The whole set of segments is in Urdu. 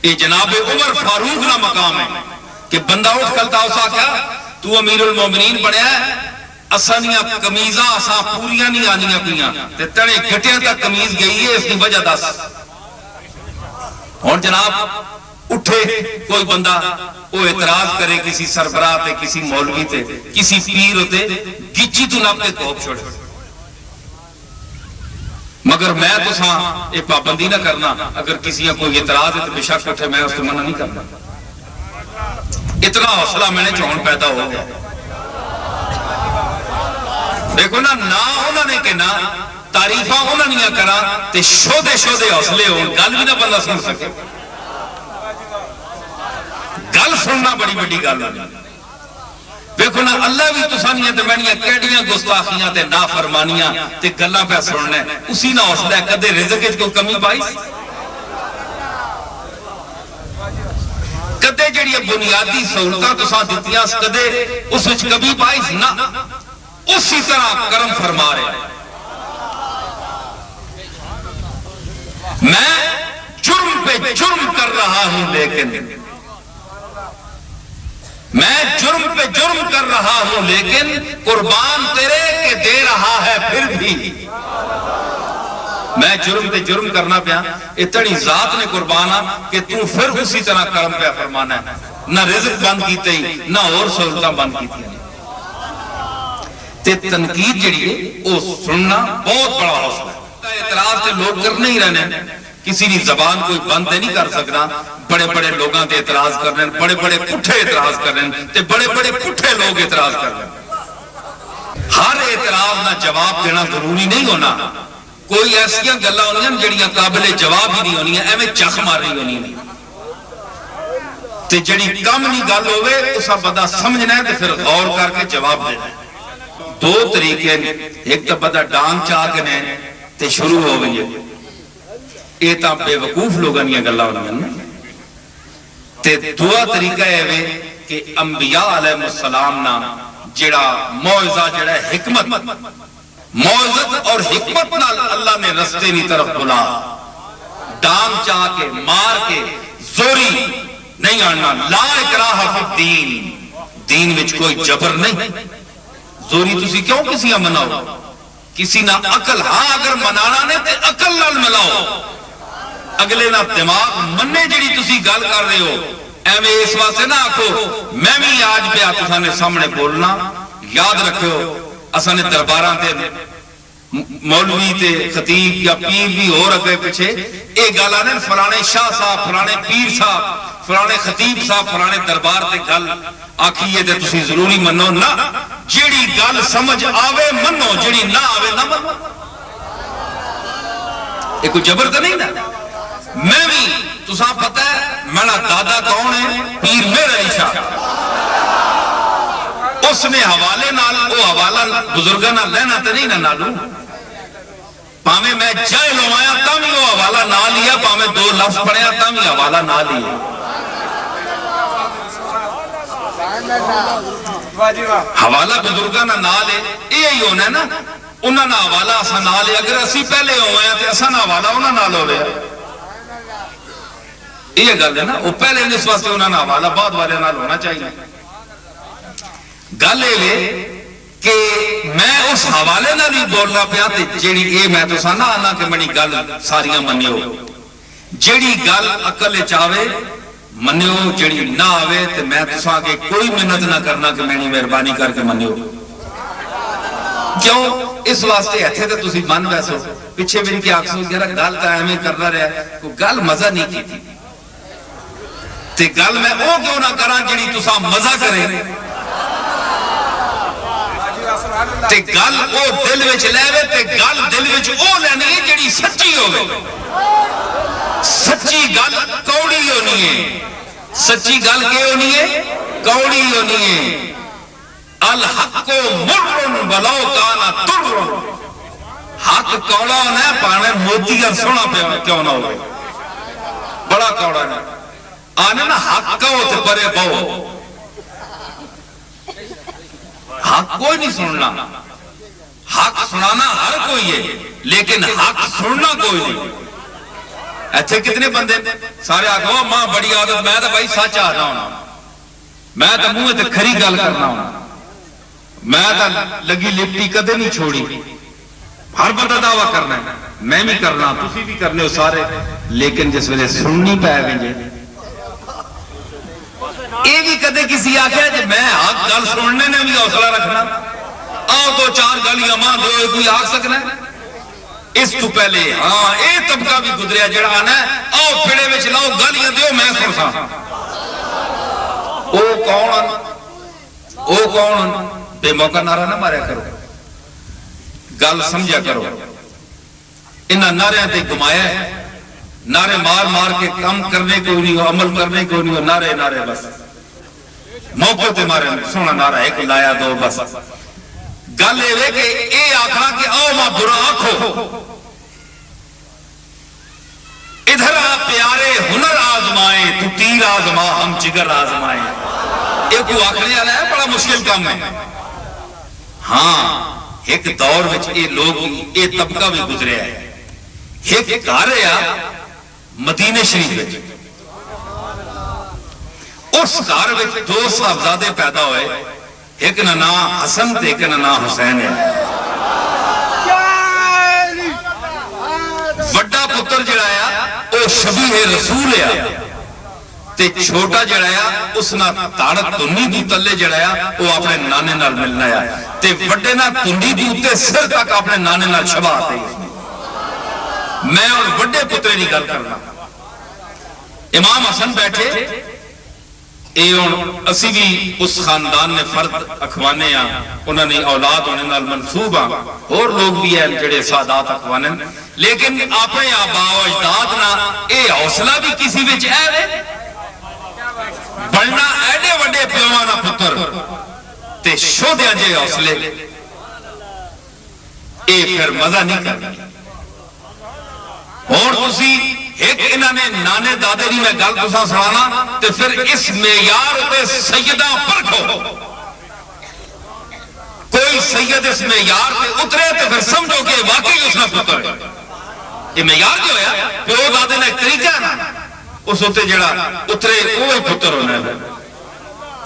یہ جناب عمر فاروق کا مقام ہے کہ بندہ اٹھ کلتا اسا کیا تو امیر المومنین بڑھیا ہے اسانیاں کمیزاں اساں پوریاں نہیں آنیاں پیاں تے تڑے گھٹیاں تک کمیز گئی ہے اس کی وجہ دس اور جناب اٹھے کوئی بندہ وہ اعتراض کرے کسی سربراہ تے کسی مولوی تے کسی پیر ہوتے گچی تو نپ کے توپ چھوڑے مگر میں تو ساں یہ پابندی نہ کرنا اگر کسی کو اعتراض ہے تو بے شک اٹھے میں اس کو منع نہیں کرنا اتنا حوصلہ میں نے چون پیدا ہو گیا دیکھو نا انہوں نے کہ نا تعریفہ انہوں نے کرا تے شودے حوصلے ہو گل بھی نہ بندہ سن سکے گل سننا بڑی بڑی گل ہے دیکھو نا اللہ بھی تسانیاں تے میں کیڑیاں گستاخیاں تے نافرمانیاں تے گلاں پہ سننا ہے اسی نہ حوصلہ ہے کدے رزق وچ کوئی کمی پائی کدے جڑی بنیادی سہولتاں تساں دتیاں کدے اس وچ کمی پائی نہ اسی طرح کرم فرما رہے میں جرم پہ جرم کر رہا ہوں لیکن میں جرم پہ جرم کر رہا ہوں لیکن قربان تیرے کے دے رہا ہے پھر بھی میں جرم پہ جرم کرنا پیا اتنی ذات نے قربانا کہ تو پھر اسی طرح کرم پہ فرمانا ہے نہ رزق بند کیتے ہی نہ اور سہولتاں بند کیتے ہیں تے تنقید جڑی ہے وہ سننا بہت بڑا حوصلہ ہے اعتراض تے لوگ کرنے ہی رہنے کسی بھی زبان کوئی بند نہیں کر سکنا بڑے بڑے لوگاں تے اعتراض کرنے بڑے بڑے پٹھے اعتراض کرنے تے بڑے بڑے پٹھے لوگ اعتراض کرنے ہر اعتراض نہ جواب دینا ضروری نہیں ہونا کوئی ایسیاں گلاں ہونیاں جڑیاں قابل جواب ہی نہیں ہونیاں ایویں چخ مار رہی ہونی تے جڑی کم نہیں گل ہوے اسا بندہ سمجھنا ہے تے پھر غور کر کے جواب دینا ہے دو طریقے ایک تو بندہ ڈانگ چاہ کے نے تے شروع ہو گئی ہے یہ تا بے وقوف لوگاں یہ گلاں ہونیاں تے دعا طریقہ ہے کہ انبیاء علیہ السلام نا جڑا موعظہ جڑا حکمت موعظت اور حکمت نال اللہ نے رستے کی طرف بلا ڈانگ چاہ کے مار کے زوری نہیں آنا لا اکراہ فی الدین دین وچ کوئی جبر نہیں زوری تسی کیوں کسی نہ مناؤ کسی نہ عقل ہاں اگر منانا نے تے عقل نال ملاؤ اگلے نہ دماغ مننے جڑی تسی گل کر رہے ہو ایویں اس واسطے نہ آکھو میں بھی آج پہ تساں نے سامنے بولنا یاد رکھو اساں نے درباراں تے مولوی تے خطیب یا پیر بھی ہو رکھے پیچھے اے گل آنے فلانے شاہ صاحب فلانے پیر صاحب فلانے خطیب صاحب فلانے دربار تے گل آکھیے تے تسی ضروری منو نہ جیڑی گل سمجھ آوے منو جیڑی نہ آوے نہ منو یہ کوئی جبر تو نہیں نا میں بھی تساں پتہ ہے میرا دادا کون ہے پیر میر علی شاہ اس نے حوالے نال وہ حوالہ بزرگاں نال لینا تے نہیں نہ نالو پاویں میں جاہل ہویا تاں بھی وہ حوالہ نہ لیا پاویں دو لفظ پڑھیا تاں بھی حوالہ نہ لیا حوالہ بزرگاں نہ لے یہی ہونا ہے نا انہاں نہ حوالہ اساں نہ لے اگر اسی پہلے ہوئے ہیں تے اساں نہ حوالہ انہاں نال ہوے یہ گل ہے نا وہ پہلے اس واسطے انہاں نہ حوالہ بعد والے نال ہونا چاہیے گل یہ کہ میں اس حوالے نال ہی بولنا پیا تے جیڑی اے میں تو سانا آنا کہ منی گل ساریاں منیو جیڑی گل عقل چاہے منیو جیڑی نہ آوے تے میں تو ساں کہ کوئی محنت نہ کرنا کہ میں نے مہربانی کر کے منیو کیوں اس واسطے ایتھے تے تسی من ویسو پیچھے میری کی آکسو گرہ گل تا ایمیں کرنا رہا کوئی گل مزہ نہیں کی تھی تے گل میں او کیوں نہ کرا جیڑی تساں مزہ کرے تے گل او دل وچ لے وے تے گل دل وچ او لینی ہے جڑی سچی ہوے سچی گل کوڑی ہونی ہے سچی گل کی ہونی ہے کوڑی ہونی ہے الحق مر ولو کان تر حق کوڑا ہونا ہے پانے موتی کا سونا پہ کیوں نہ ہوئے بڑا کوڑا ہے آنے نا حق کا ہوتے پرے پاؤ حق کوئی نہیں سننا حق سنانا ہر کوئی ہے لیکن حق سننا کوئی نہیں ایتھے کتنے بندے سارے آگو ماں بڑی عادت میں تو بھائی سچ آنا ہونا میں تو منہ تے کھری گل کرنا ہونا میں تو لگی لپٹی کدے نہیں چھوڑی ہر بندہ دعویٰ کرنا ہے میں بھی کرنا تسی بھی کرنے ہو سارے لیکن جس ویلے سننی پائے گے یہ بھی کدے کسی آخیا جی میں حق گل سننے نے بھی حوصلہ رکھنا آؤ تو چار گالیاں ماں دو کوئی آ سکنا اس تو پہلے ہاں یہ طبقہ بھی گزریا جڑا آنا ہے آؤ پھڑے وچ لاؤ گالیاں دیو میں سنسا او کون بے موقع نعرہ نہ ماریا کرو گل سمجھا کرو انہاں نعرے تے گمایا ہے نعرے مار مار کے کام کرنے کو نہیں ہو عمل کرنے کو نہیں ہو نعرے بس موقع تے مارے سونا نعرہ ایک لایا دو بس گل یہ کہ اے آکھا کہ آؤ ماں برا آکھو ادھر آ پیارے ہنر آزمائیں تو تیر آزما ہم جگر آزمائیں یہ کو آکھنے والا ہے بڑا مشکل کام ہے ہاں ایک دور وچ اے لوگ اے طبقہ بھی گزریا ہے ایک گھر ہے مدینہ شریف وچ اس گھر وچ دو صاحبزادے پیدا ہوئے ایک نا نام حسن تے ایک نا نام حسین ہے وڈا پتر جڑا ہے وہ شبیہ رسول ہے تے چھوٹا جڑا ہے اس نا تاڑک تنی دی تلے جڑا ہے وہ اپنے نانے نال ملنا ہے تے وڈے نا تنی دی تے سر تک اپنے نانے نال شبہ آتے میں اور وڈے پترے نہیں گل کرنا امام حسن بیٹھے اسی بھی اس خاندان نے فرد اخوانے ہیں انہوں نے اولاد ہونے نال منصوب ہیں اور لوگ بھی ہیں جڑے سادات اخوانے لیکن اپنے آبا و اجداد نہ اے حوصلہ بھی کسی وچ ہے بڑھنا ایڈے وڈے پیوانا پتر تے شودیاں جے حوصلے اے پھر مزہ نہیں کرنی اور اسی ایک انہوں نے نانے دادے نہیں میں گل کسا سرانا تے پھر اس معیار تے سیدہ پرکھو کوئی سید اس معیار تے اترے تے پھر سمجھو کہ واقعی اس نے پتر ہے یہ معیار جو ہے پیو دادے نے ایک طریقہ ہے نا اس ہوتے جڑا اترے کوئی پتر ہونا ہے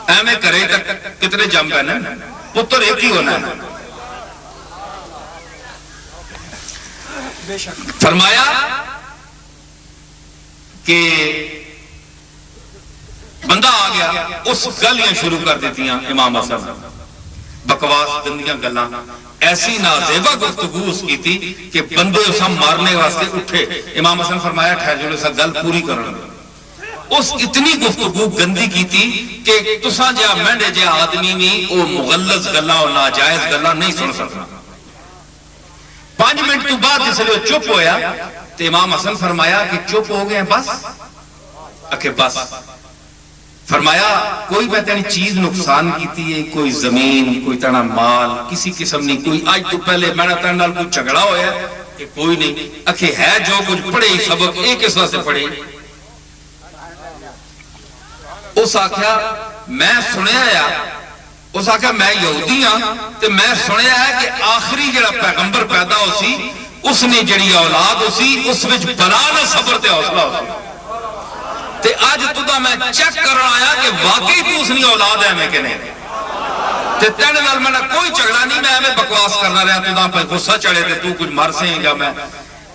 ایمیں کرے تک کتنے جم پہنے پتر ایک ہی ہونا ہے فرمایا کہ بندہ آ گیا اس گلیاں شروع کر دیتی ہیں امام حسن بکواس گندیاں گلاں ایسی نازیبہ گفتگو اس کی تھی کہ بندے اسا مارنے واسطے اٹھے امام حسن فرمایا ٹھہر جو اسا گل پوری کرنا اس اتنی گفتگو گندی کی تھی کہ تساں جہاں مینڈے جہاں آدمی نہیں وہ مغلظ گلاں اور ناجائز گلاں نہیں سن سکتا 5 منٹ تو بعد جس لئے چپ ہویا تو امام حسن فرمایا کہ چپ ہو گئے بس اکھے بس فرمایا کوئی میں تیری چیز نقصان کیتی ہے کوئی زمین کوئی تینا مال کسی قسم نہیں کوئی آج تو پہلے میں نے تینا نال کوئی چگڑا ہویا کہ کوئی نہیں اکھے ہے جو کچھ پڑھے سبق ایک اس واسطے پڑھے اس آکھیا میں سنیا یا اس آکھیا میں یہودی ہاں تو میں سنیا ہے کہ آخری جڑا پیغمبر پیدا ہو سی اس نے جڑی اولاد ہو سی اس وچ بلا نہ صبر تے حوصلہ ہو سی تے آج تو دا میں چیک کرنا آیا کہ واقعی تو اس نے اولاد ہے میں کہنے تے تینے نال میں کوئی جھگڑا نہیں میں ہمیں بکواس کرنا رہا تو دا پہ غصہ چڑھے تے تو کچھ مر سے گا میں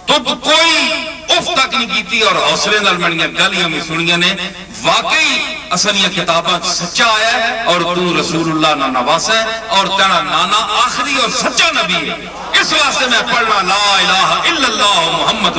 تو کوئی اف تک نہیں کیتی اور حوصلے نال منیاں گلیاں میں سنیاں نے واقعی اصلیاں کتاباں سچا آیا ہے اور تو رسول اللہ نا نواس ہے اور تینا نانا آخری اور سچا نبی ہے اس واسطے میں پڑھنا لا الہ الا اللہ محمد